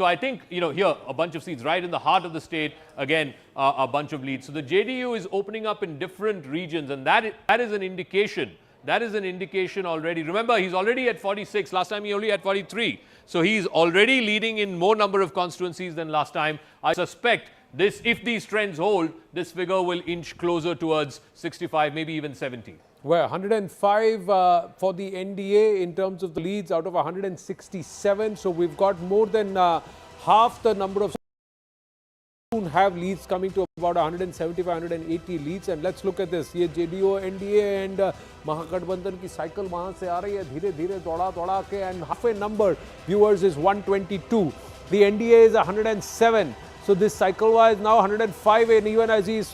So I think, here, a bunch of seats right in the heart of the state, again, a bunch of leads. So the JDU is opening up in different regions, and that is an indication. That is an indication already. Remember, he's already at 46. Last time he only had 43. So he's already leading in more number of constituencies than last time. I suspect if these trends hold, this figure will inch closer towards 65, maybe even 70. Well, 105 for the NDA in terms of the leads out of 167. So we've got more than half the number of have leads coming to about 175, 180 leads. And let's look at this. ये JDU, NDA and महागठबंधन की cycle वहाँ से आ रही है धीरे-धीरे दौड़ा के, and halfway number viewers is 122. The NDA is 107. So this cycle wise now 105, and even as he's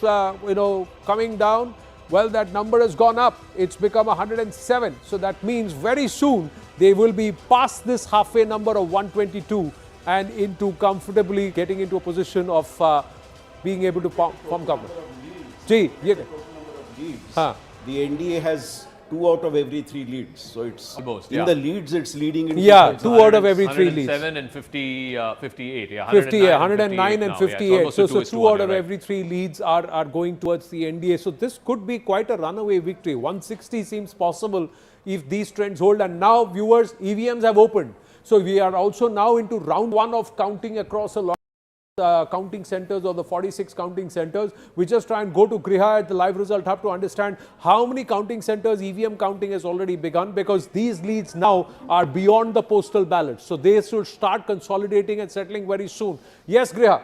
coming down, well, that number has gone up. It's become 107. So that means very soon they will be past this halfway number of 122 and into comfortably getting into a position of being able to form government. The NDA has 2 out of every 3 leads. So it's almost, in the leads, it's leading in 2 out of every 3 leads. 107 and 58. Yeah, 109 and 58. Yeah, so 2 out of every 3 leads are going towards the NDA. So this could be quite a runaway victory. 160 seems possible if these trends hold. And now, viewers, EVMs have opened. So we are also now into round 1 of counting across a lot of counting centers, or the 46 counting centers. We just try and go to Griha at the live result hub to understand how many counting centers EVM counting has already begun, because these leads now are beyond the postal ballots. So they should start consolidating and settling very soon. Yes, Griha.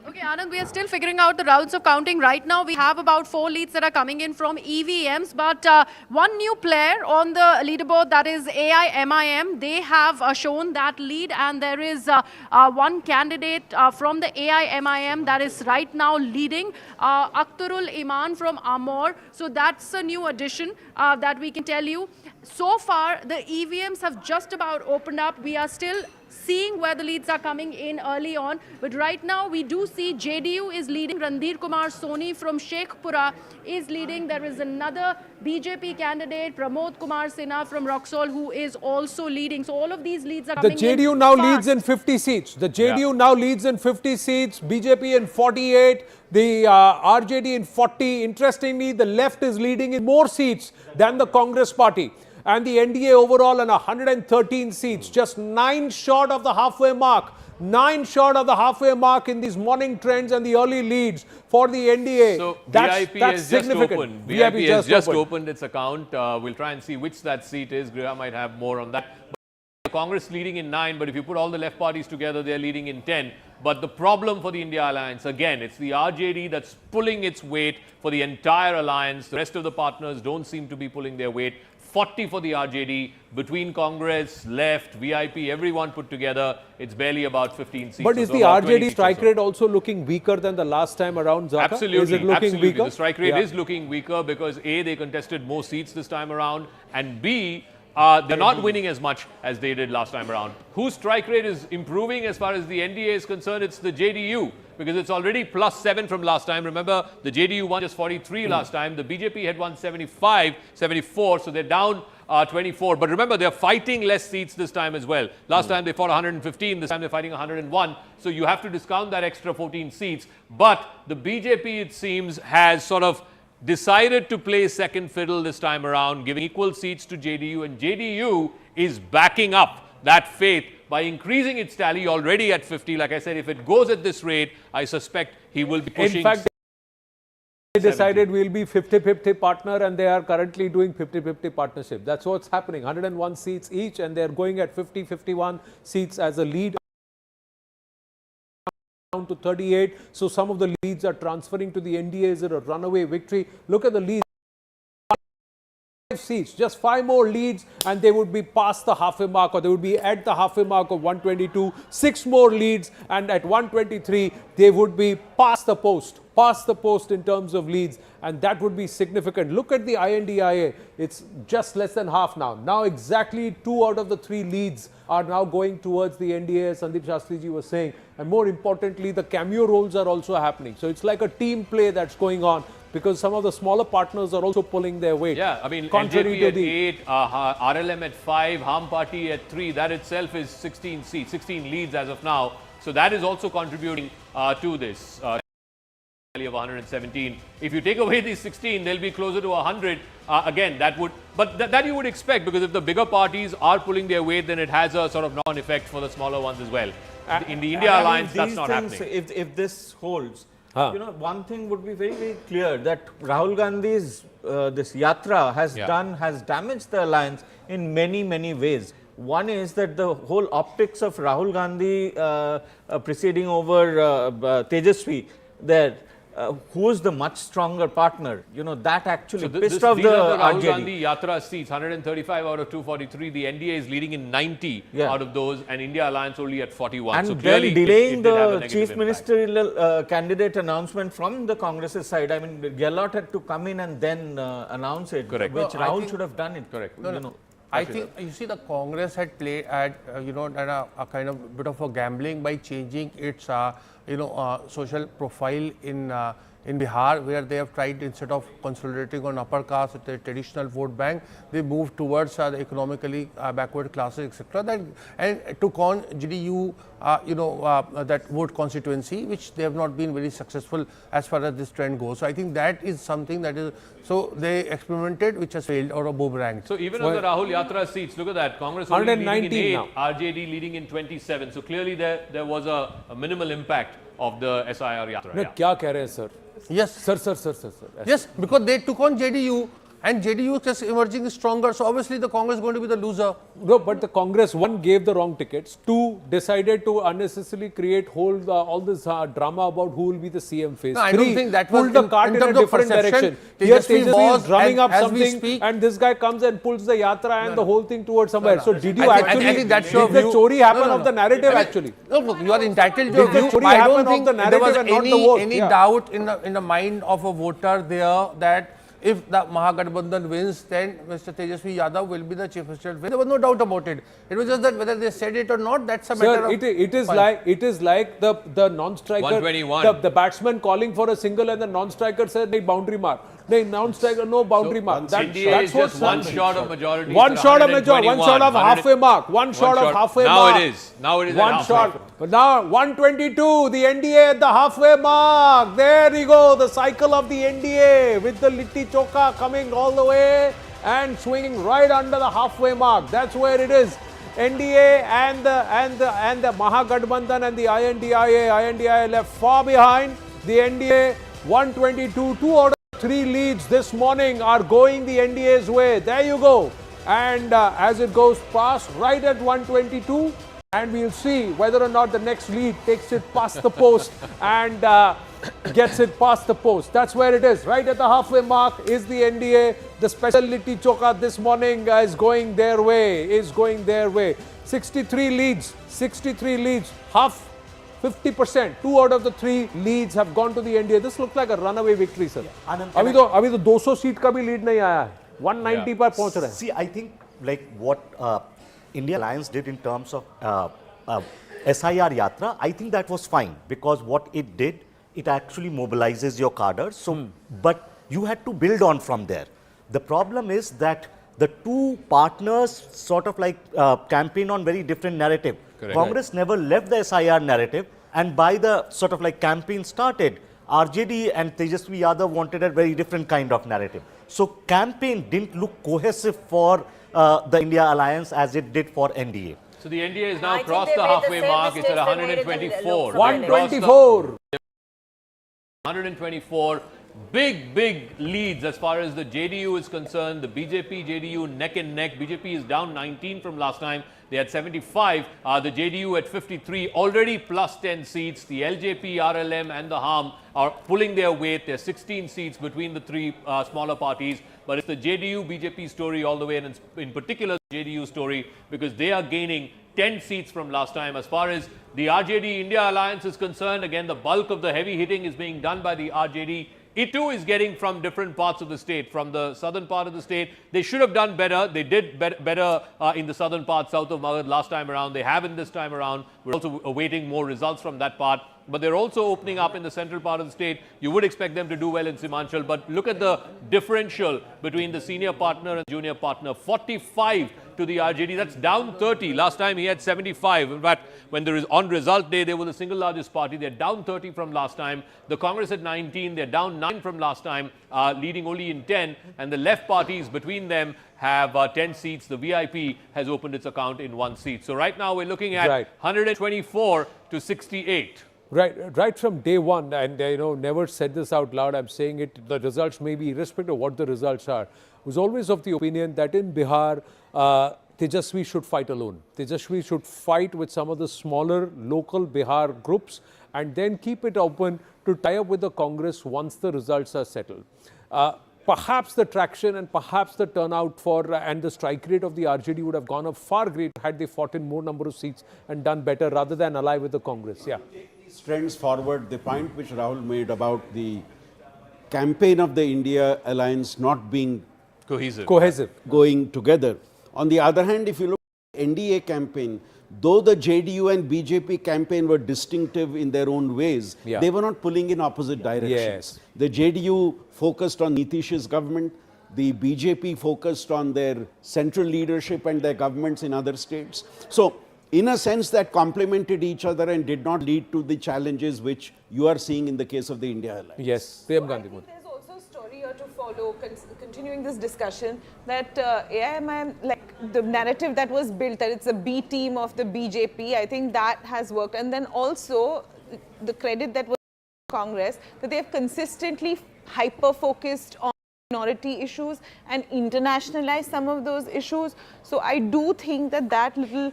Okay, Anand, we are still figuring out the routes of counting. Right now, we have about 4 leads that are coming in from EVMs, but one new player on the leaderboard, that is AIMIM, they have shown that lead, and there is one candidate from the AIMIM that is right now leading, Akhtarul Iman from Amor. So that's a new addition that we can tell you. So far, the EVMs have just about opened up. We are still seeing where the leads are coming in early on. But right now, we do see JDU is leading. Randhir Kumar Soni from Sheikhpura is leading. There is another BJP candidate, Pramod Kumar Sinha from Roxol, who is also leading. So all of these leads are coming in. The JDU now leads in 50 seats. The JDU now leads in 50 seats. BJP in 48. The RJD in 40. Interestingly, the left is leading in more seats than the Congress party. And the NDA overall on 113 seats, just 9 short of the halfway mark. 9 short of the halfway mark in these morning trends and the early leads for the NDA. So that's has significant. Just opened. VIP has just opened its account. We'll try and see which that seat is. Griha might have more on that. But Congress leading in 9, but if you put all the left parties together, they're leading in 10. But the problem for the India Alliance, again, it's the RJD that's pulling its weight for the entire alliance. The rest of the partners don't seem to be pulling their weight. 40 for the RJD, between Congress, left, VIP, everyone put together, it's barely about 15 seats. But is the RJD strike rate also looking weaker than the last time around, Zaka? Absolutely. Is it looking weaker? The strike rate is looking weaker because A, they contested more seats this time around, and B, they're not winning as much as they did last time around. Whose strike rate is improving as far as the NDA is concerned? It's the JDU, because it's already +7 from last time. Remember, the JDU won just 43 last time. The BJP had won 75, 74, so they're down 24. But remember, they're fighting less seats this time as well. Last time they fought 115, this time they're fighting 101. So you have to discount that extra 14 seats. But the BJP, it seems, has sort of decided to play second fiddle this time around, giving equal seats to JDU, and JDU is backing up that faith by increasing its tally already at 50. Like I said, if it goes at this rate, I suspect he will be pushing. In fact, they decided we'll be 50-50 partner, and they are currently doing 50-50 partnership. That's what's happening. 101 seats each, and they're going at 50-51 seats as a lead down to 38. So some of the leads are transferring to the NDA. Is it a runaway victory? Look at the leads. 5 seats, just 5 more leads, and they would be past the halfway mark, or they would be at the halfway mark of 122. 6 more leads, and at 123, they would be past the post in terms of leads, and that would be significant. Look at the INDIA. It's just less than half now. Now exactly 2 out of the 3 leads are now going towards the NDA, as Sandeep Shastriji was saying. And more importantly, the cameo roles are also happening. So it's like a team play that's going on. because some of the smaller partners are also pulling their weight. Yeah, I mean, contrary LJP to at the 8, RLM at 5, Harm Party at 3. That itself is 16 seats, 16 leads as of now. So that is also contributing to this. Of 117. If you take away these 16, they'll be closer to 100. Again, that would, but that you would expect, because if the bigger parties are pulling their weight, then it has a sort of knock-on effect for the smaller ones as well. In the India alliance, that's not happening. If this holds, Huh. one thing would be very, very clear, that Rahul Gandhi's this yatra has damaged the alliance in many, many ways. One is that the whole optics of Rahul Gandhi preceding over Tejaswi there. Who is the much stronger partner? That actually pissed off these are the Rahul RJD. Gandhi Yatra seats, 135 out of 243. The NDA is leading in 90 out of those, and India Alliance only at 41. And so then clearly delaying it did have a the negative chief impact. ministerial candidate announcement from the Congress's side. I mean, Gehlot had to come in and then announce it, Correct. which No, I Rahul think- should have done it. Correct. I think, you see, the Congress had played at, done a kind of bit of a gambling by changing its, social profile in Bihar, where they have tried, instead of consolidating on upper caste with the traditional vote bank, they moved towards the economically backward classes, etc. And took on JDU, that vote constituency, which they have not been very successful as far as this trend goes. So I think that is something that is, so they experimented, which has failed, or a boomerang. So even on the Rahul Yatra seats, look at that. Congress only leading in 8, now. RJD leading in 27. So clearly there was a minimal impact of the SIR Yatra. No, क्या कह रहे हैं sir? Yes. Sir. Yes, because they took on JDU, and JDU is just emerging stronger. So obviously the Congress is going to be the loser. No, but the Congress, one, gave the wrong tickets. Two, decided to unnecessarily create all this drama about who will be the CM face. No, I Three, don't think that was pulled the in cart in a terms of different perception. direction. Here Tejaswi Tejaswi was, is drumming up as we something, speak- and this guy comes and pulls the yatra and the whole thing towards somewhere. So did you I think- actually, I think that's your did the view. chori happen No, no, of the no. narrative I mean, actually? Look, you are entitled to Did your the view. chori I happen don't of think the there was narrative and not the vote? any Yeah. doubt in the mind of a voter there that if the Mahagathbandhan wins, then Mr. Tejaswi Yadav will be the chief minister. There was no doubt about it. It was just that whether they said it or not, that's a matter Sir, of... it is like the non-striker, 121. the batsman calling for a single and the non-striker said, "No boundary mark." No, non-striker, no boundary mark. NDA is just one shot of majority. One to shot of majority, 121. one shot of halfway mark, one shot of halfway Now mark. it is. Now it is. One at shot. halfway. But now 122, the NDA at the halfway mark. There we go, the cycle of the NDA with the Litti Choka coming all the way and swinging right under the halfway mark. That's where it is. NDA and the Mahagathbandhan and the INDIA left far behind. The NDA 122, 2 out of 3 leads this morning are going the NDA's way. There you go. And as it goes past right at 122, and we'll see whether or not the next lead takes it past the post and gets it past the post. That's where it is. Right at the halfway mark is the NDA. The specialty choka this morning is going their way. 63 leads, half 50%. 2 out of the 3 leads have gone to the NDA. This looks like a runaway victory, sir. अभी तो 200 seat का भी lead नहीं आया है. 190 पर पहुंच रहे हैं. See, I think like what India Alliance did in terms of SIR Yatra, I think that was fine, because what it did, it actually mobilizes your cadres. So, but you had to build on from there. The problem is that the two partners sort of like campaign on very different narrative. Correct. Congress never left the SIR narrative, and by the sort of like campaign started, RJD and Tejaswi Yadav wanted a very different kind of narrative. So campaign didn't look cohesive for the India Alliance as it did for NDA. So the NDA has now I think crossed they the made the halfway same mark. It's at mistakes they made in the 124. Lok Sabha 124. 124. Big leads as far as the JDU is concerned. The BJP, JDU neck and neck. BJP is down 19 from last time. They had 75. The JDU at 53, already plus 10 seats. The LJP, RLM and the HAM are pulling their weight. There are 16 seats between the 3 smaller parties. But it's the JDU, BJP story all the way, and in particular the JDU story, because they are gaining 10 seats from last time. As far as the RJD India Alliance is concerned, again, the bulk of the heavy hitting is being done by the RJD. It too is getting from different parts of the state, from the southern part of the state. They should have done better. They did better in the southern part, south of Magad last time around. They haven't this time around. We're also awaiting more results from that part. but they're also opening up in the central part of the state. You would expect them to do well in Simanchal, but look at the differential between the senior partner and junior partner. 45 to the RJD. That's down 30. Last time he had 75. In fact, when there is on result day, they were the single largest party. They're down 30 from last time. The Congress at 19. They're down 9 from last time, leading only in 10. And the left parties between them have 10 seats. The VIP has opened its account in 1 seat. So right now we're looking at 124 to 68. Right from day one, and never said this out loud, I'm saying it, the results may be irrespective of what the results are, was always of the opinion that in Bihar, Tejasvi should fight alone. Tejasvi should fight with some of the smaller local Bihar groups and then keep it open to tie up with the Congress once the results are settled. Perhaps the traction and perhaps the turnout for and the strike rate of the RJD would have gone up far greater had they fought in more number of seats and done better rather than ally with the Congress. Yeah. These trends forward, the point which Rahul made about the campaign of the India alliance not being Cohesive. going together. On the other hand, if you look at the NDA campaign, though the JDU and BJP campaign were distinctive in their own ways, they were not pulling in opposite directions. Yes. The JDU focused on Nitish's government, the BJP focused on their central leadership and their governments in other states. So, in a sense, that complemented each other and did not lead to the challenges which you are seeing in the case of the India alliance. Yes, Priyam Gandhi. There's also a story here to follow, continuing this discussion, that AIMIM, like the narrative that was built, that it's a B team of the BJP, I think that has worked. And then also the credit that was Congress, that they have consistently hyper-focused on minority issues and internationalized some of those issues. So I do think that that little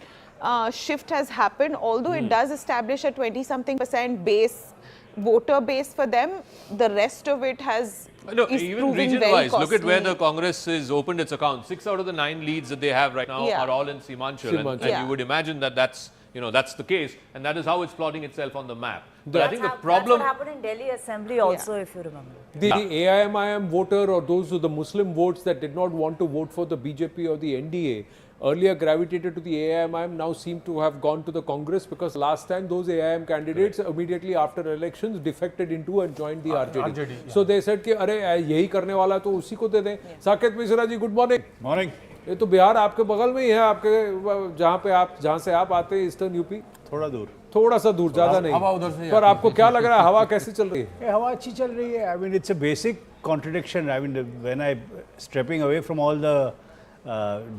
shift has happened, although it does establish a 20-something% base, voter base for them. The rest of it has even region-wise, look at where the Congress has opened its account. 6 out of the 9 leads that they have right now are all in Simanchal. And you would imagine that that's the case, and that is how it's plotting itself on the map. But I think the problem... That's what happened in Delhi Assembly also, if you remember. The AIMIM voter or those of the Muslim votes that did not want to vote for the BJP or the NDA earlier gravitated to the AIMIM, now seem to have gone to the Congress, because last time those AIM candidates immediately after elections defected into and joined the RJD. So they said कि अरे यही करने वाला तो उसी को दे दें. Saket Mishra ji, good morning. Morning. ये तो बिहार आपके बगल में ही है, आपके जहाँ से आप आते हैं, ईस्टर्न यूपी. थोड़ा सा दूर, ज्यादा नहीं. पर आपको क्या लग रहा है, हवा कैसी चल रही है? हवा अच्छी चल रही है. I mean, it's a basic contradiction. I mean, when I stepping away from all the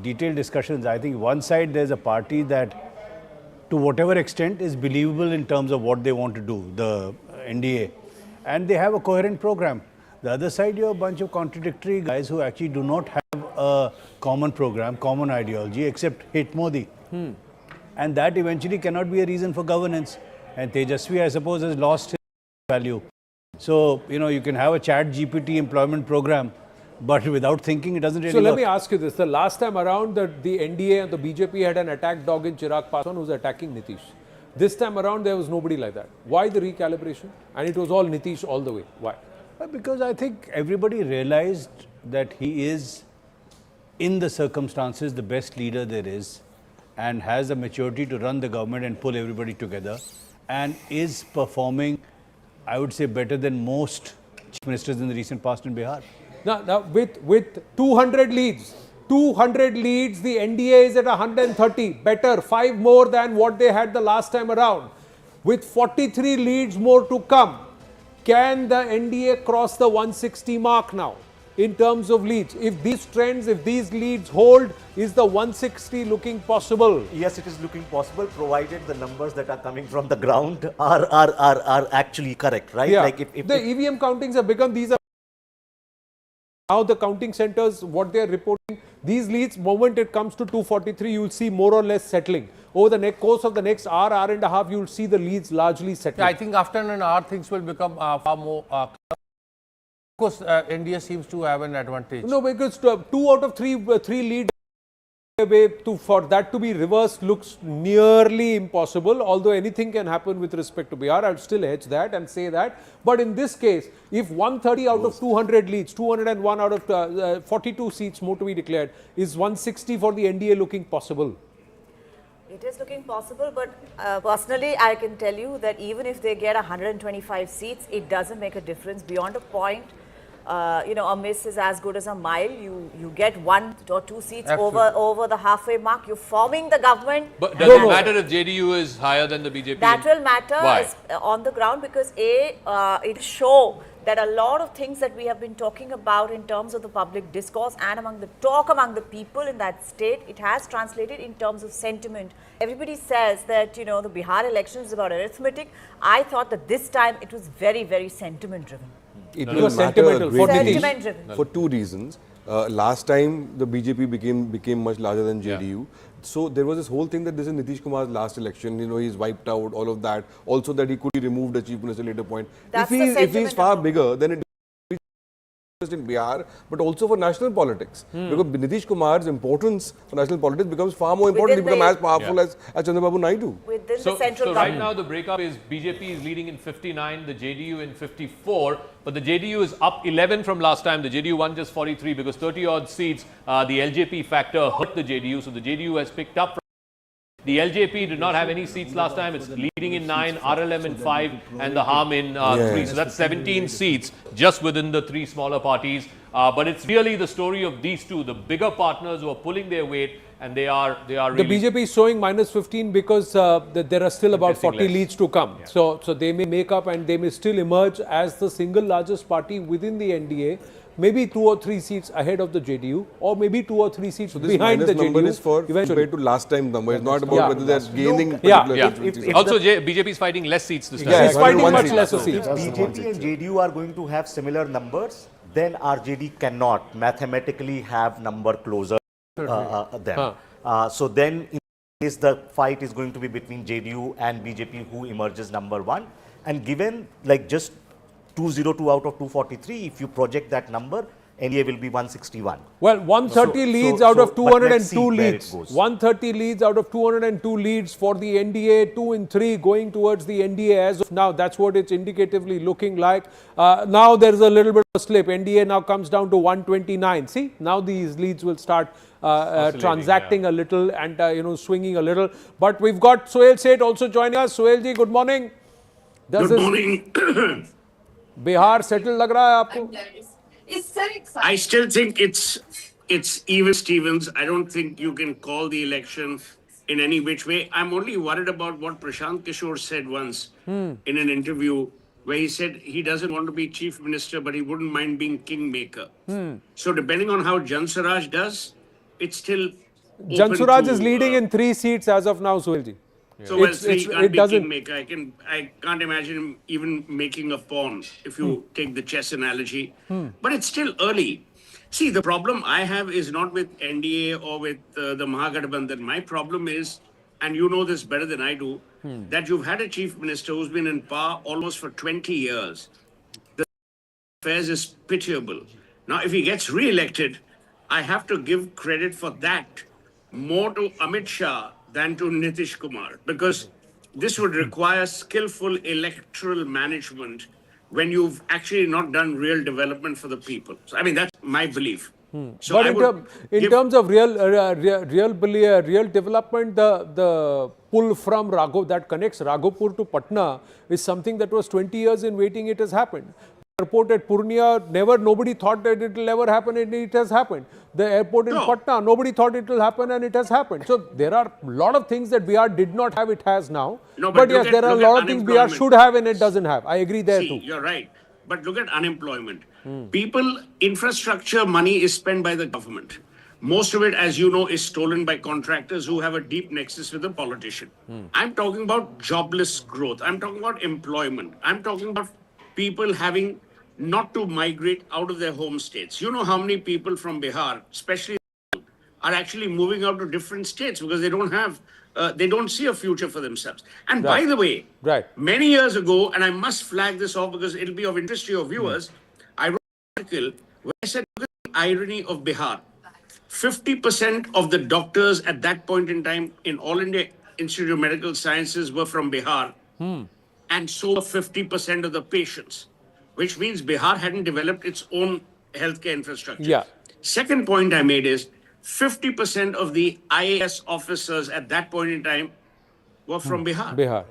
detailed discussions, I think one side there's a party that to whatever extent is believable in terms of what they want to do, the NDA, and they have a coherent program. The other side, you have a bunch of contradictory guys who actually do not have a common program, common ideology, except hate Modi. And that eventually cannot be a reason for governance. And Tejasvi, I suppose, has lost his value. So, you can have a chat GPT employment program, but without thinking, it doesn't really work. So let me ask you this. The last time around, the NDA and the BJP had an attack dog in Chirag Paswan who was attacking Nitish. This time around, there was nobody like that. Why the recalibration? And it was all Nitish all the way. Why? Because I think everybody realized that he is, in the circumstances, the best leader there is, and has the maturity to run the government and pull everybody together, and is performing, I would say, better than most chief ministers in the recent past in Bihar. Now with 200 leads, the NDA is at 130, better, 5 more than what they had the last time around. With 43 leads more to come, can the NDA cross the 160 mark now in terms of leads? If these trends, if these leads hold, is the 160 looking possible? Yes, it is looking possible, provided the numbers that are coming from the ground are actually correct, right? Yeah. Like if the EVM countings have become, these are now the counting centers, what they are reporting, these leads, moment it comes to 243, you will see more or less settling. Over the course of the next hour and a half, you will see the leads largely settling. Yeah, I think after an hour, things will become far more clear. Of course, India seems to have an advantage. No, because 2 out of 3 leads, for that to be reversed looks nearly impossible, although anything can happen with respect to Bihar. I would still hedge that and say that. But in this case, if 130 out of 200 leads, 201 out of 42 seats more to be declared, is 160 for the NDA looking possible? It is looking possible, but personally, I can tell you that even if they get 125 seats, it doesn't make a difference beyond a point. A miss is as good as a mile. You get 1 or 2 seats over the halfway mark. You're forming the government. But does it matter if JDU is higher than the BJP? That will matter on the ground because it shows that a lot of things that we have been talking about in terms of the public discourse and among the people in that state, it has translated in terms of sentiment. Everybody says that, the Bihar election is about arithmetic. I thought that this time it was very, very sentiment driven. It was sentimental For two reasons. Last time the BJP became much larger than JDU. So there was this whole thing that this is Nitish Kumar's last election. He's wiped out all of that. Also that he could be removed as chief minister later point. If he's far bigger, then it just in Bihar, but also for national politics. Because Nitish Kumar's importance for national politics becomes far more important. He becomes as powerful as Chandrababu Naidu. So right now the breakup is BJP is leading in 59, the JDU in 54, but the JDU is up 11 from last time. The JDU won just 43 because 30 odd seats, the LJP factor hurt the JDU, so the JDU has picked up. The LJP did not have any seats last time. It's leading in 9, RLM in 5, and the Harm in 3. So that's 17 seats just within the 3 smaller parties. But it's really the story of these two, the bigger partners who are pulling their weight, and they are really... The BJP is showing minus 15 because there are still about 40 leads to come. Yeah. So they may make up and they may still emerge as the single largest party within the NDA. Maybe 2 or 3 seats ahead of the JDU, or maybe 2 or 3 seats behind the JDU. This number is for compared to last time number. It's not about whether they're gaining. Also, BJP is fighting less seats this time. Yeah, it's fighting much lesser seats. If BJP and JDU are going to have similar numbers, then RJD cannot mathematically have number closer them. So then, in case the fight is going to be between JDU and BJP, who emerges number 1, and given like just 202 out of 243, if you project that number, NDA will be 161. Well, 130 leads out of 202 leads. 130 leads out of 202 leads for the NDA, 2 in 3 going towards the NDA as of now. That's what it's indicatively looking like. Now there is a little bit of a slip. NDA now comes down to 129. See, now these leads will start transacting a little and swinging a little. But we've got Sohail Seth also joining us. Sohail ji, good morning. Good morning. Bihar settled lag raha hai aapko? I still think it's even Stevens. I don't think you can call the election in any which way. I'm only worried about what Prashant Kishore said once in an interview where he said he doesn't want to be chief minister, but he wouldn't mind being kingmaker. So depending on how Jan Swaraj does, it's still Jan Swaraj is leading in 3 seats as of now, Sohail ji. So well, he can't be kingmaker. I can't imagine him even making a pawn, if you take the chess analogy. But it's still early. See, the problem I have is not with NDA or with the Mahagathbandhan. My problem is, and you know this better than I do, that you've had a chief minister who's been in power almost for 20 years. The affairs is pitiable. Now, if he gets re-elected, I have to give credit for that more to Amit Shah than to Nitish Kumar, because this would require skillful electoral management when you've actually not done real development for the people. So, I mean, that's my belief. So but in terms of real development, the pull from Raghav that connects Raghopur to Patna is something that was 20 years in waiting. It has happened. The airport at Purnia, nobody thought that it will ever happen, and it has happened. The airport in Patna, nobody thought it will happen, and it has happened. So there are a lot of things that Bihar did not have, it has now. No, but yes, there are a lot of things Bihar should have and it doesn't have. I agree there too. You're right. But look at unemployment. People, infrastructure money is spent by the government. Most of it, as you know, is stolen by contractors who have a deep nexus with the politician. I'm talking about jobless growth. I'm talking about employment. I'm talking about people having not to migrate out of their home states. You know how many people from Bihar, especially, are actually moving out to different states because they don't see a future for themselves. And by the way, many years ago, and I must flag this off because it'll be of interest to your viewers, I wrote an article where I said, look at the irony of Bihar. 50% of the doctors at that point in time in All India Institute of Medical Sciences were from Bihar. And so 50% of the patients, which means Bihar hadn't developed its own healthcare infrastructure. Second point I made is 50% of the IAS officers at that point in time were from Bihar. Bihar.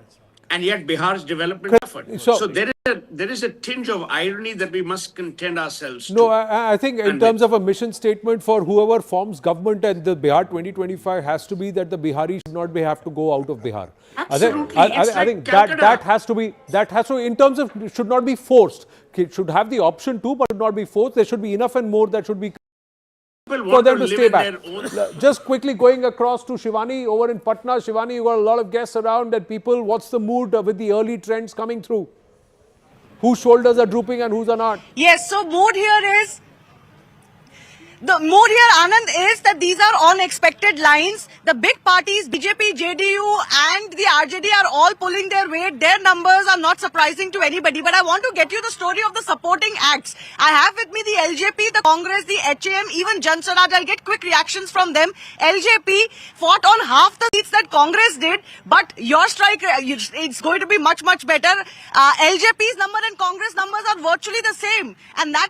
And yet Bihar's development suffered. So- So there is a tinge of irony that we must contend ourselves No, to. I think in terms of a mission statement for whoever forms government and the Bihar 2025 has to be that the Biharis should not have to go out of Bihar. Absolutely. I It's like think Calcutta. that has to in terms of it should not be forced. It should have the option to, but should not be forced. There should be enough and more that should be People for want them to to live stay in back. their own. Just quickly going across to Shivani over in Patna. Shivani, you got a lot of guests around and people. What's the mood with the early trends coming through? Whose shoulders are drooping and whose are not? Yes, so mood here is, the mood here, Anand, is that these are unexpected lines. The big parties, BJP, JDU and the RJD are all pulling their weight. Their numbers are not surprising to anybody. But I want to get you the story of the supporting acts. I have with me the LJP, the Congress, the HAM, even Jan Swaraj. I'll get quick reactions from them. LJP fought on half the seats that Congress did, but your strike, it's going to be much, much better. LJP's number and Congress numbers are virtually the same. And that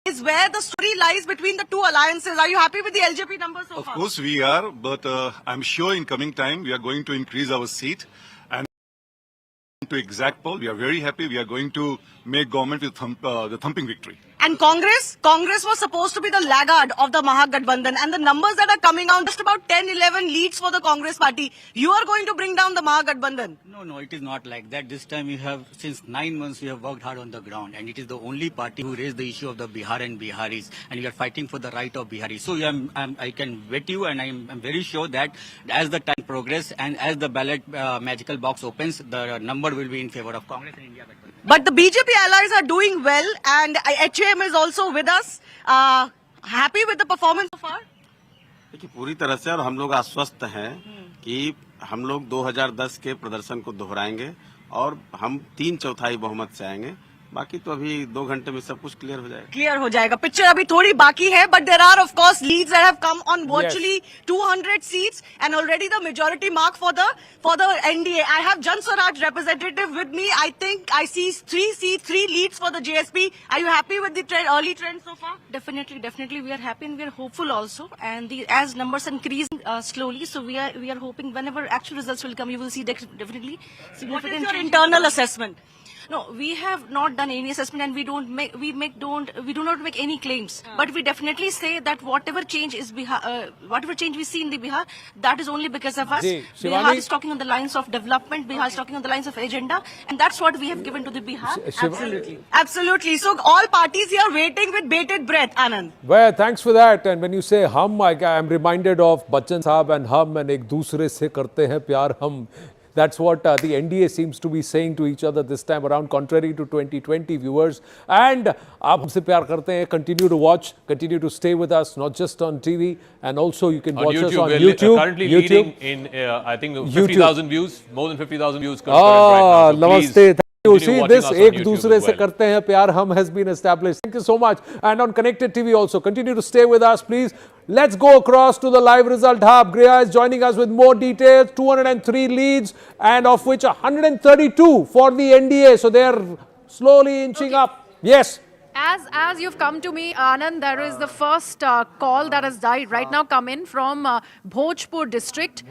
is where the story lies between the two alliances. Are you happy with the LJP numbers so far? Of course we are, but I'm sure in coming time we are going to increase our seat and to exact poll. We are very happy. We are going to make government with the thumping victory. And Congress was supposed to be the laggard of the Mahagathbandhan, and the numbers that are coming out, just about 10-11 leads for the Congress party. You are going to bring down the Mahagathbandhan. No, it is not like that. This time we have, since 9 months, we have worked hard on the ground, and it is the only party who raised the issue of the Bihar and Biharis, and we are fighting for the right of Biharis. So I can bet you, and I'm very sure that as the time progresses and as the ballot magical box opens, the number will be in favor of Congress and India. But the BJP allies are doing well, and HAM is also with us. Happy with the performance so far? देखिए पूरी तरह से और हम लोग आश्वस्त हैं कि हम लोग 2010 के प्रदर्शन को दोहराएंगे और हम 3/4 बहुमत से आएंगे. बाकी तो अभी 2 घंटे में सब कुछ क्लियर हो जाएगा. Clear हो जाएगा. Picture अभी थोड़ी बाकी है, but there are of course leads that have come on virtually 200 seats, and already the majority mark for the NDA. I have Jan Swaraj representative with me. I think I see 3 leads for the JSP. Are you happy with the early trend so far? Definitely we are happy and we are hopeful also, and as numbers increase slowly, so we are hoping whenever actual results will come, you will see definitely significant. What is your internal assessment? No, we have not done any assessment, and we do not make any claims. But we definitely say that whatever change is whatever change we see in the Bihar, that is only because of us. Bihar is talking on the lines of development. Bihar is talking on the lines of agenda, and that's what we have given to the Bihar. Absolutely. So all parties here waiting with bated breath, Anand. Well, thanks for that. And when you say hum, I am reminded of Bachchan Saab and hum and ek dusre se karte hain pyar hum. That's what the NDA seems to be saying to each other this time around, contrary to 2020 viewers. And aap humse pyar karte hain. Continue to watch, continue to stay with us, not just on TV, and also you can watch us on YouTube. Currently leading in, I think, 50,000 views, more than 50,000 views concurrent right now. So namaste. You see this, ek YouTube dusre as se well. karte hain pyar hum has been established. Thank you so much. And on Connected TV also, continue to stay with us, please. Let's go across to the live result hub. Griya is joining us with more details. 203 leads, and of which 132 for the NDA. So they are slowly inching up. Yes. As you've come to me, Anand, there is the first call that has died right now come in from Bhojpur district.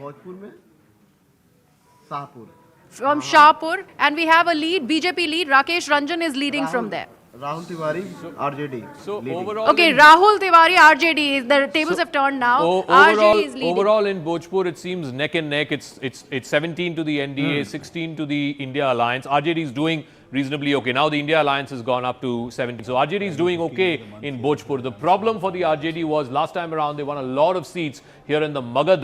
From Shahpur, and we have a lead, BJP lead, Rakesh Ranjan is leading from there. Rahul Tiwari, RJD. So overall, okay, Rahul Tiwari, RJD, the tables have turned now. RJD is leading. Overall in Bhojpur, it seems neck and neck. It's 17 to the NDA, 16 to the India Alliance. RJD is doing reasonably okay. Now the India Alliance has gone up to 17. So RJD is doing okay in Bhojpur. The problem for the RJD was last time around they won a lot of seats here in the Magad